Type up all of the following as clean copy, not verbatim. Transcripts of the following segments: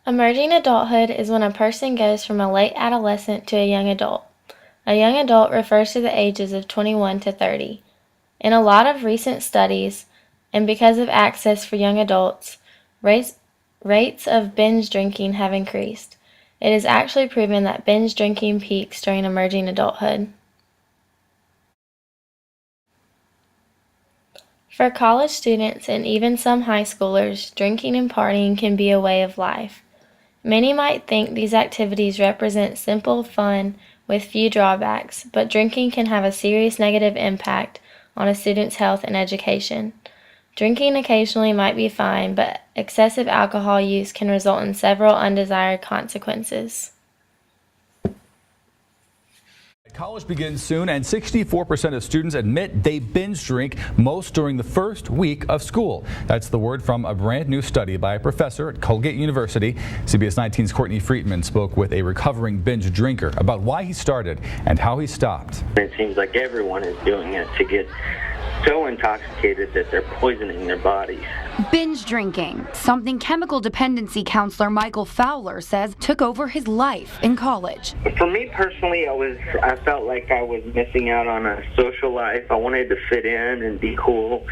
Emerging adulthood is when a person goes from a late adolescent to a young adult. A young adult refers to the ages of 21 to 30. In a lot of recent studies, and because of access for young adults, rates of binge drinking have increased. It is actually proven that binge drinking peaks during emerging adulthood. For college students and even some high schoolers, drinking and partying can be a way of life. Many might think these activities represent simple fun with few drawbacks, but drinking can have a serious negative impact on a student's health and education. Drinking occasionally might be fine, but excessive alcohol use can result in several undesired consequences. College begins soon, and 64% of students admit they binge drink most during the first week of school. That's the word from a brand new study by a professor at Colgate University. CBS 19's Courtney Friedman spoke with a recovering binge drinker about why he started and how he stopped. It seems like everyone is doing it to get so intoxicated that they're poisoning their bodies. Binge drinking, something chemical dependency counselor Michael Fowler says took over his life in college. For me personally, I felt like I was missing out on a social life. I wanted to fit in and be cool.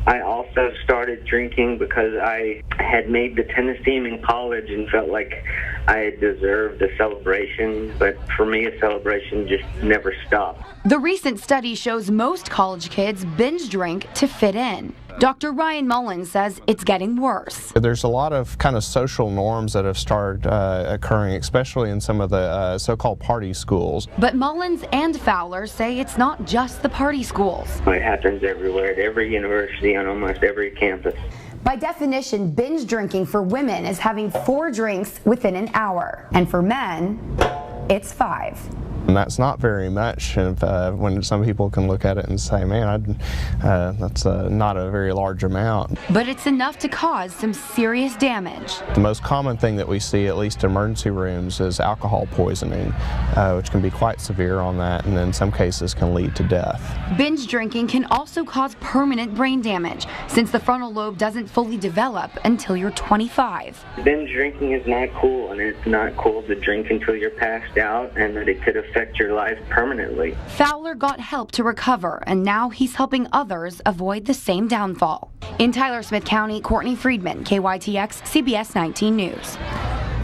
I also started drinking because I had made the tennis team in college and felt like I deserved a celebration, but for me a celebration just never stopped. The recent study shows most college kids binge drink to fit in. Dr. Ryan Mullins says it's getting worse. There's a lot of kind of social norms that have started occurring, especially in some of the so-called party schools. But Mullins and Fowler say it's not just the party schools. It happens everywhere, at every university, on almost every campus. By definition, binge drinking for women is having 4 drinks within an hour, and for men, it's 5. And that's not very much when some people can look at it and say, man, that's not a very large amount. But it's enough to cause some serious damage. The most common thing that we see, at least in emergency rooms, is alcohol poisoning, which can be quite severe on that, and in some cases can lead to death. Binge drinking can also cause permanent brain damage, since the frontal lobe doesn't fully develop until you're 25. Binge drinking is not cool, and it's not cool to drink until you're passed out, and that it could affect your life permanently. Fowler got help to recover, and now he's helping others avoid the same downfall. In Tyler Smith County, Courtney Friedman, KYTX, CBS 19 News.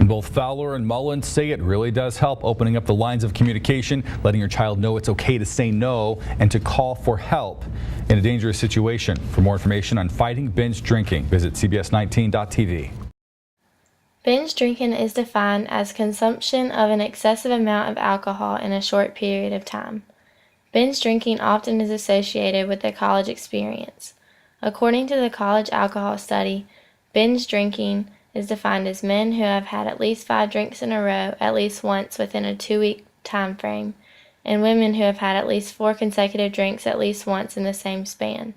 Both Fowler and Mullins say it really does help opening up the lines of communication, letting your child know it's okay to say no and to call for help in a dangerous situation. For more information on fighting binge drinking, visit cbs19.tv. Binge drinking is defined as consumption of an excessive amount of alcohol in a short period of time. Binge drinking often is associated with a college experience. According to the college alcohol study, binge drinking is defined as men who have had at least 5 drinks in a row at least once within a 2-week time frame, and women who have had at least 4 consecutive drinks at least once in the same span.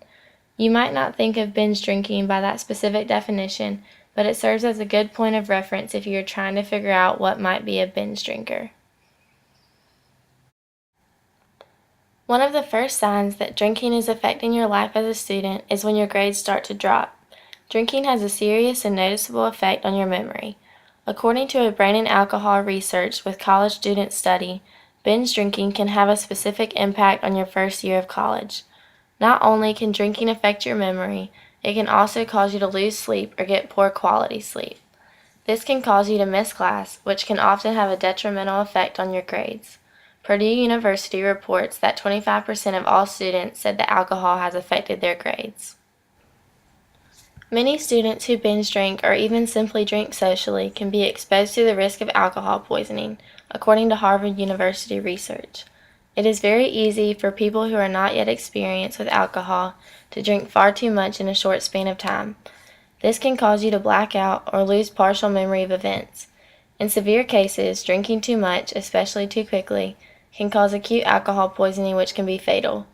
You might not think of binge drinking by that specific definition, but it serves as a good point of reference if you're trying to figure out what might be a binge drinker. One of the first signs that drinking is affecting your life as a student is when your grades start to drop. Drinking has a serious and noticeable effect on your memory. According to a brain and alcohol research with college student study, binge drinking can have a specific impact on your first year of college. Not only can drinking affect your memory, it can also cause you to lose sleep or get poor quality sleep. This can cause you to miss class, which can often have a detrimental effect on your grades. Purdue University reports that 25% of all students said that alcohol has affected their grades. Many students who binge drink or even simply drink socially can be exposed to the risk of alcohol poisoning, according to Harvard University research. It is very easy for people who are not yet experienced with alcohol to drink far too much in a short span of time. This can cause you to black out or lose partial memory of events. In severe cases, drinking too much, especially too quickly, can cause acute alcohol poisoning, which can be fatal.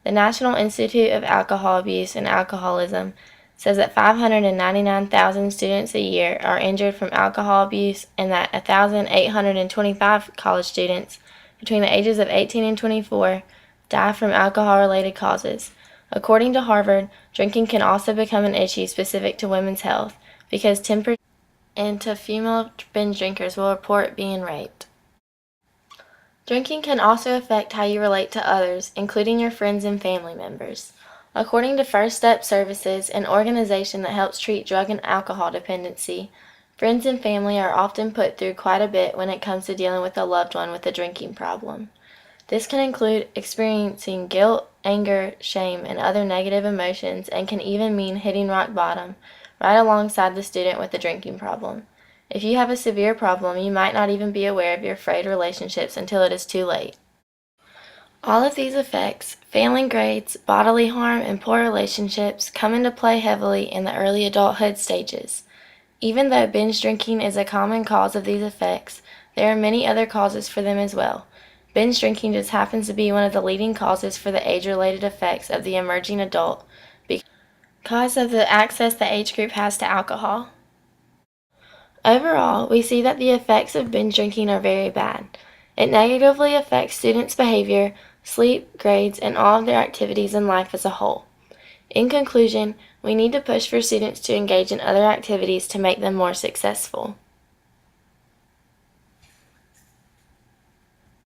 The National Institute of Alcohol Abuse and Alcoholism says that 599,000 students a year are injured from alcohol abuse and that 1,825 college students between the ages of 18 and 24 die from alcohol-related causes. According to Harvard, drinking can also become an issue specific to women's health because 10% and to female binge drinkers will report being raped. Drinking can also affect how you relate to others, including your friends and family members. According to First Step Services, an organization that helps treat drug and alcohol dependency, friends and family are often put through quite a bit when it comes to dealing with a loved one with a drinking problem. This can include experiencing guilt, anger, shame, and other negative emotions, and can even mean hitting rock bottom right alongside the student with the drinking problem. If you have a severe problem, you might not even be aware of your frayed relationships until it is too late. All of these effects, failing grades, bodily harm, and poor relationships, come into play heavily in the early adulthood stages. Even though binge drinking is a common cause of these effects, there are many other causes for them as well. Binge drinking just happens to be one of the leading causes for the age-related effects of the emerging adult because of the access the age group has to alcohol. Overall, we see that the effects of binge drinking are very bad. It negatively affects students' behavior, sleep, grades, and all of their activities in life as a whole. In conclusion, we need to push for students to engage in other activities to make them more successful.